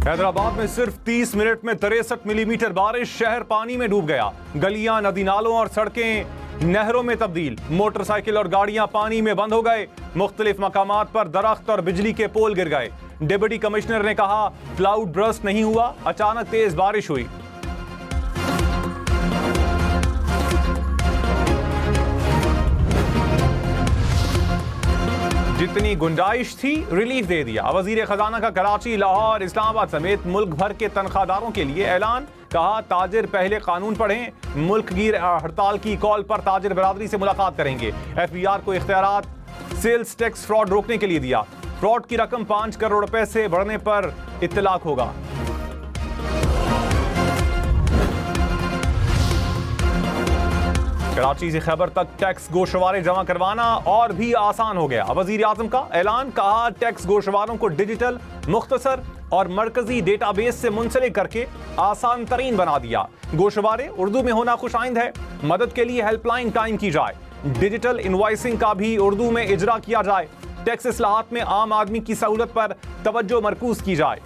हैदराबाद में सिर्फ 30 मिनट में 63 मिलीमीटर बारिश, शहर पानी में डूब गया। गलियां, नदी नालों और सड़कें नहरों में तब्दील। मोटरसाइकिल और गाड़ियां पानी में बंद हो गए। मुख्तलिफ मकामात पर दरख्त और बिजली के पोल गिर गए। डिप्टी कमिश्नर ने कहा क्लाउड बर्स्ट नहीं हुआ, अचानक तेज बारिश हुई। जितनी गुंजाइश थी रिलीफ दे दिया। वजीर खजाना का कराची, लाहौर, इस्लामाबाद समेत मुल्क भर के तनख्वाहदारों के लिए ऐलान। कहा ताजिर पहले कानून पढ़ें। मुल्क गिर हड़ताल की कॉल पर ताजिर बरादरी से मुलाकात करेंगे। FBR को इख्तियारात सेल्स टैक्स फ्रॉड रोकने के लिए दिया। फ्रॉड की रकम 5 करोड़ रुपए से बढ़ने पर इत्तलाक होगा। कराची से खैबर तक टैक्स गोशवारे जमा करवाना और भी आसान हो गया। वजीर आजम का ऐलान। कहा टैक्स गोशवारों को डिजिटल, मुख्तसर और मरकजी डेटाबेस से मुंसलिक करके आसान तरीन बना दिया। गोशवारे उर्दू में होना खुशाइंद है। मदद के लिए हेल्पलाइन कायम की जाए। डिजिटल इनवॉइसिंग का भी उर्दू में इजरा किया जाए। टैक्स इस्लाहात में आम आदमी की सहूलत पर तवज्जो मरकूज की जाए।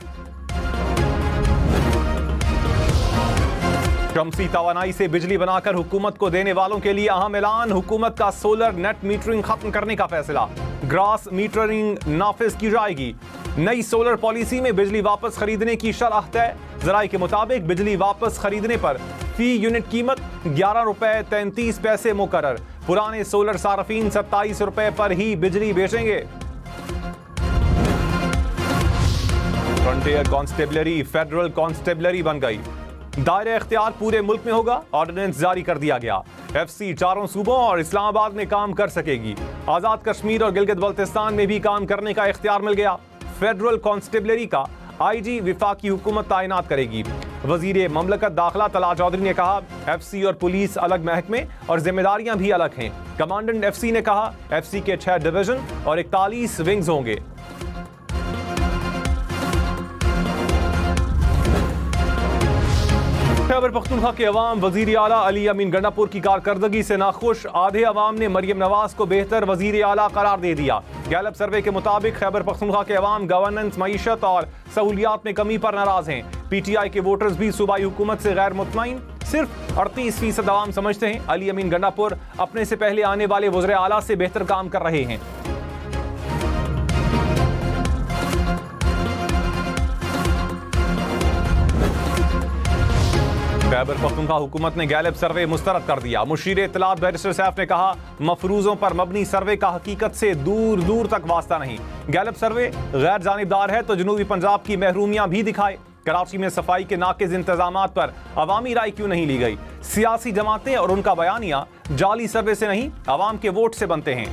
शम्सी तवानाई से बिजली बनाकर हुकूमत को देने वालों के लिए अहम ऐलान। हुकूमत का सोलर नेट मीटरिंग खत्म करने का फैसला। ग्रास मीटरिंग नाफिज की जाएगी। नई सोलर पॉलिसी में बिजली वापस खरीदने की शरह तय। जराये के मुताबिक बिजली वापस खरीदने पर फी यूनिट कीमत 11 रुपए 33 पैसे मुकर्रर। पुराने सोलर सार्फिन 27 रुपए पर ही बिजली बेचेंगे। फ्रंटियर कांस्टेबलरी फेडरल कांस्टेबलरी बन गई। दायरा इख्तियार पूरे मुल्क में होगा। ऑर्डिनेंस जारी कर दिया गया। FC चारों सूबों और इस्लामाबाद में काम कर सकेगी। आजाद कश्मीर और गिलगित बल्तिस्तान में भी काम करने का इख्तियार मिल गया। फेडरल कांस्टेबलरी का IG विफाकी हुकूमत तैनात करेगी। वजीर ममलकत दाखिला तला चौधरी ने कहा FC और पुलिस अलग महकमे और जिम्मेदारियां भी अलग हैं। कमांडेंट FC ने कहा FC के 6 डिवीजन और 41 विंग्स होंगे। खैबर पख्तूनख्वा के अवाम वजीर आला अली अमीन गंडापुर की कारकर्दगी से नाखुश। आधे अवाम ने मरियम नवाज को बेहतर वजीर आला करार दे दिया। गैलप सर्वे के मुताबिक खैबर पख्तूनख्वा के अवाम गवर्नेंस, मईशत और सहूलियात में कमी पर नाराज हैं। PTI के वोटर्स भी सूबाई हुकूमत से गैर मुतमईन। सिर्फ 38% अवाम समझते हैं अली अमीन गंडापुर अपने से पहले आने वाले वज़ीर आला से बेहतर काम कर रहे हैं। खैबर पख्तूनख्वा हुकूमत ने गैलप सर्वे मुस्तरद कर दिया। मुशीर इत्तलात बैरिस्टर सैफ ने कहा मफरूजों पर मबनी सर्वे का हकीकत से दूर दूर तक वास्ता नहीं। गैलप सर्वे गैर जानिबदार है तो जनूबी पंजाब की महरूमियां भी दिखाए। कराची में सफाई के नाकिज इंतजामात पर अवामी राय क्यों नहीं ली गई? सियासी जमातें और उनका बयानिया जाली सर्वे से नहीं, अवाम के वोट से बनते हैं।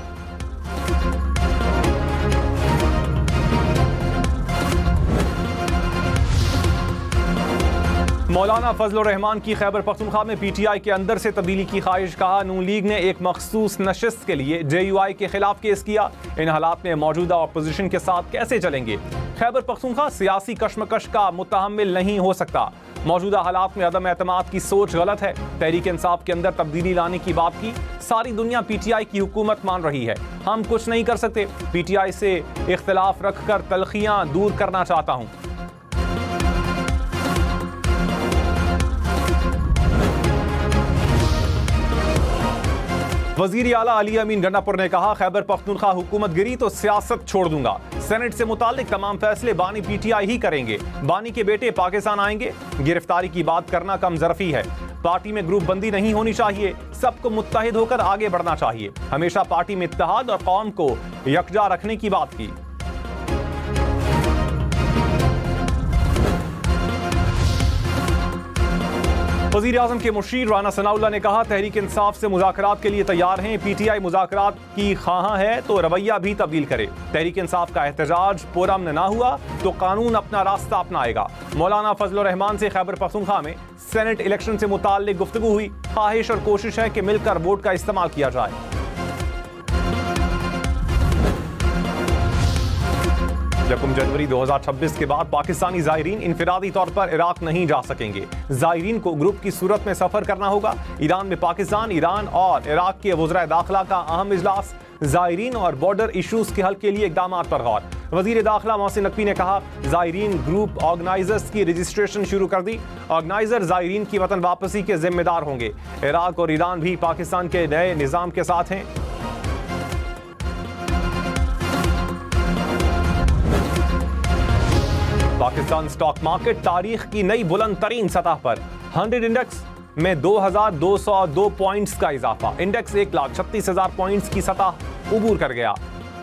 मौलाना फजल रहमान की खैबर पख्तूनख्वा में PTI के अंदर से तब्दीली की ख्वाहिश। कहा नून लीग ने एक मखसूस नशिस्त के लिए JUI के खिलाफ केस किया। इन हालात में मौजूदा अपोजिशन के साथ कैसे चलेंगे? खैबर पख्तूनख्वा सियासी कशमकश का मुतहम्मिल नहीं हो सकता। मौजूदा हालात में अदम एतमाद की सोच गलत है। तहरीक इंसाफ के अंदर तब्दीली लाने की बात की। सारी दुनिया PTI की हुकूमत मान रही है, हम कुछ नहीं कर सकते। PTI से इख्तिलाफ रखकर तलखियां दूर करना चाहता हूं। वजीर आला अली अमीन गंडापुर ने कहा खैबर पख्तूनख्वा हुकूमत गिरी तो सियासत छोड़ दूंगा। सेनेट से मुतालिक तमाम फैसले बानी PTI ही करेंगे। बानी के बेटे पाकिस्तान आएंगे। गिरफ्तारी की बात करना कम ज़रफ़ी है। पार्टी में ग्रुप बंदी नहीं होनी चाहिए। सबको मुत्तहिद होकर आगे बढ़ना चाहिए। हमेशा पार्टी में इत्तेहाद और कौम को यकजा रखने की बात की। वज़ीर आज़म के मुशीर राना सनाउल्लाह ने कहा तहरीक इंसाफ से मुज़ाकरात के लिए तैयार हैं। PTI मुज़ाकरात की ख़्वाहां है तो रवैया भी तब्दील करे। तहरीक इंसाफ का एहतजाज पुरअमन ना हुआ तो कानून अपना रास्ता अपनाएगा। मौलाना फजल रहमान से खैबर पख्तूनख्वा में सेनेट इलेक्शन से मुताल्लिक गुफ्तगू हुई। ख्वाहिश और कोशिश है कि मिलकर वोट का इस्तेमाल किया जाए। 1 जनवरी 2026 के बाद पाकिस्तानी ज़ायरीन इनफरादी तौर पर इराक नहीं जा सकेंगे। ज़ायरीन को ग्रुप की सूरत में सफ़र करना होगा। ईरान में पाकिस्तान, ईरान और इराक के वज़राए दाखिला का अहम इजलास। ज़ायरीन और बॉर्डर इशूज़ के हल के लिए इक़दामात पर गौर। वज़ीर दाखिला मोहसिन नकवी ने कहा, ज़ायरीन ग्रुप ऑर्गेनाइजर्स की रजिस्ट्रेशन शुरू कर दी। ऑर्गेनाइजर ज़ायरीन की वतन वापसी के जिम्मेदार होंगे। इराक और ईरान भी पाकिस्तान के नए निज़ाम के साथ हैं। पाकिस्तान स्टॉक मार्केट तारीख की नई बुलंद तरीन सतह पर। 100 इंडेक्स में 2202 पॉइंट्स का इजाफा। इंडेक्स 1,36,000 पॉइंट्स की सतह उबूर कर गया।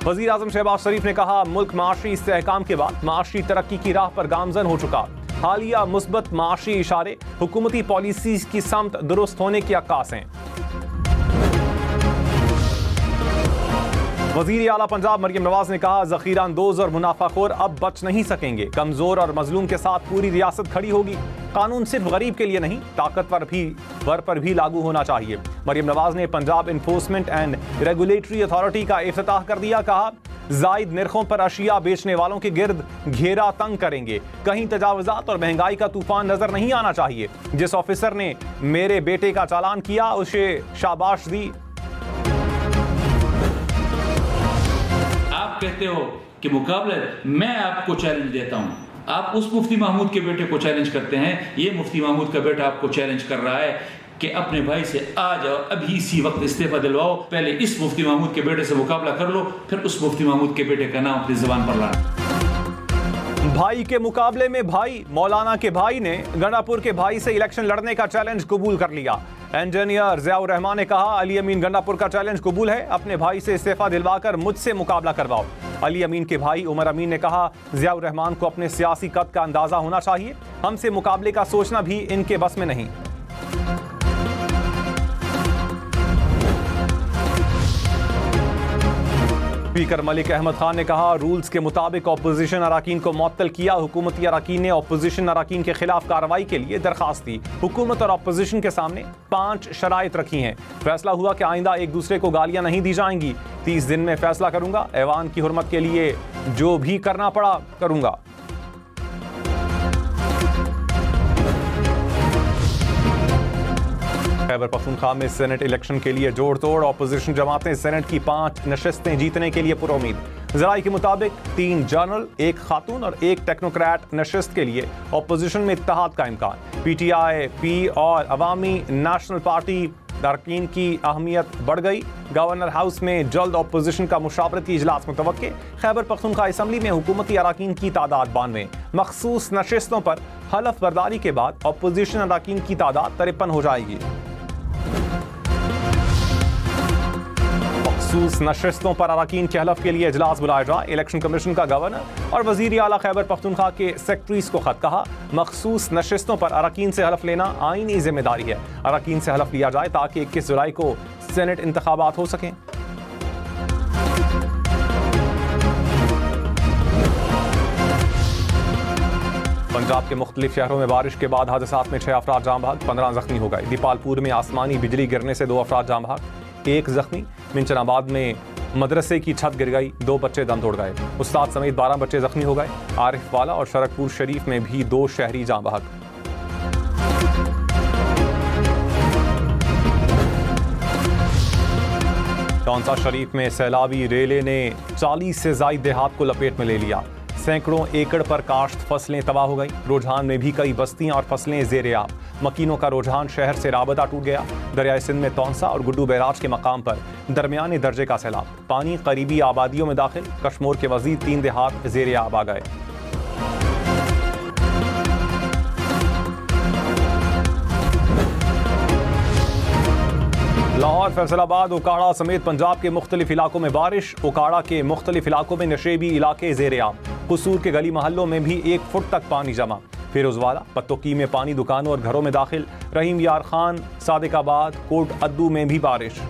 वज़ीर आज़म शहबाज शरीफ ने कहा, मुल्क माशी इस्तेहकाम के बाद माशी तरक्की की राह पर गामजन हो चुका। हालिया मुस्बत माशी इशारे हुकूमती पॉलिसीज की समत दुरुस्त होने की अक्कास हैं। वज़ीर आला पंजाब मरियम नवाज ने कहा, ज़ख़ीरा अंदोज़ और मुनाफाखोर अब बच नहीं सकेंगे। कमज़ोर और मजलूम के साथ पूरी रियासत खड़ी होगी। कानून सिर्फ गरीब के लिए नहीं, ताकतवर पर भी लागू होना चाहिए। मरियम नवाज ने Punjab enforcement and regulatory authority का इफ्तिताह कर दिया। कहा, जायद निर्खों पर अशिया बेचने वालों के गिर्द घेरा तंग करेंगे। कहीं तजावुजात और महंगाई का तूफान नजर नहीं आना चाहिए। जिस ऑफिसर ने मेरे बेटे का चालान किया उसे शाबाश दी। आप कहते हो कि मुकाबले मैं आपको चैलेंज देता हूं, आप उस मुफ्ती महमूद के बेटे को चैलेंज करते हैं। ये मुफ्ती महमूद का बेटा आपको चैलेंज कर रहा है कि अपने भाई से आ जाओ, अभी इसी वक्त इस्तीफा दिलवाओ। पहले इस मुफ्ती महमूद के बेटे से मुकाबला कर लो, फिर उस मुफ्ती महमूद के बेटे का नाम अपनी जुबान पर लाना। भाई के मुकाबले में भाई। मौलाना के भाई ने गंडापुर के भाई से इलेक्शन लड़ने का चैलेंज कबूल कर लिया। इंजीनियर ज़ियाउर रहमान ने कहा, अली अमीन गंडापुर का चैलेंज कबूल है। अपने भाई से इस्तीफा दिलवाकर मुझसे मुकाबला करवाओ। अली अमीन के भाई उमर अमीन ने कहा, ज़ियाउर रहमान को अपने सियासी कद का अंदाजा होना चाहिए। हमसे मुकाबले का सोचना भी इनके बस में नहीं। स्पीकर मलिक अहमद खान ने कहा, रूल्स के मुताबिक ऑपोजिशन अराकीन को मुअत्तल किया। हुकूमती अराकीन ने ऑपोजिशन अराकीन के खिलाफ कार्रवाई के लिए दरखास्त दी। हुकूमत और ऑपोजिशन के सामने 5 शराइत रखी हैं। फैसला हुआ कि आइंदा एक दूसरे को गालियां नहीं दी जाएंगी। 30 दिन में फैसला करूंगा। ऐवान की हुर्मत के लिए जो भी करना पड़ा करूंगा। खैबर पख्तूनख्वा में सेनेट इलेक्शन के लिए जोड़ तोड़। ऑपोजिशन जमातें सेनेट की 5 नशस्तें जीतने के लिए पुरुमीद। ज़राए के मुताबिक 3 जनरल, 1 खातून और 1 टेक्नोक्रेट नशस्त के लिए ऑपोजिशन में इत्तेहाद का इम्कान। PTI, P और अवामी नेशनल पार्टी अरकान की अहमियत बढ़ गई। गवर्नर हाउस में जल्द ऑपोजिशन का मुशावरती इजलास मुतवक्के। खैबर पख्तूनख्वा असम्बली में हुकूमती अरकान की तादाद 92। मखसूस नशस्तों पर हलफ बर्दारी के बाद ऑपोजिशन अरकान की तादाद 53 हो जाएगी। मखसूस नशस्तों पर अरकान के हलफ के लिए इजलास बुलाया जाए। इलेक्शन कमीशन का गवर्नर और वजीर आला खैबर पख्तूनख्वा के सेक्रेटरीज को खत। कहा, मखसूस नशस्तों पर अरकान से हलफ लेना आईनी जिम्मेदारी है। अरकान से हलफ लिया जाए ताकि 21 जुलाई को सेनेट इंतखाबात हो सकें। पंजाब के मुख्तलिफ शहरों में बारिश के बाद हादसात में 6 अफराद जाँ बहक, 15 जख्मी हो गए। दीपालपुर में आसमानी बिजली गिरने से 2 अफराद जाँ बहक, 1 जख्मी। मिंचनाबाद में मदरसे की छत गिर गई, 2 बच्चे दम तोड़ गए। उस्ताद समेत 12 बच्चे जख्मी हो गए। आरिफ वाला और शरकपुर शरीफ में भी 2 शहरी जाँ बहक। टौंसा शरीफ में सैलाबी रेले ने 40 से ज़ायद देहात को लपेट में ले लिया। सैकड़ों एकड़ पर काश्त फसलें तबाह हो गई। रुझान में भी कई बस्तियां और फसलें ज़ेरे आब। मकीनों का रुझान शहर से राबता टूट गया। दरियाए सिंध में तौंसा और गुड्डू बैराज के मकाम पर दरमियाने दर्जे का सैलाब। पानी करीबी आबादियों में दाखिल। कश्मोर के मजीद 3 देहात ज़ेरे आब आ गए। लाहौर, फैसलाबाद, उकाड़ा समेत पंजाब के मुख्तलिफ इलाकों में बारिश। उकाड़ा के मुख्तलिफ इलाकों में नशेबी इलाके ज़ेरे आब। कसूर के गली महलों में भी 1 फुट तक पानी जमा। फिरोजवाला, पत्तोकी में पानी दुकानों और घरों में दाखिल। रहीम यार खान, सादिकाबाद, कोट अद्दू में भी बारिश।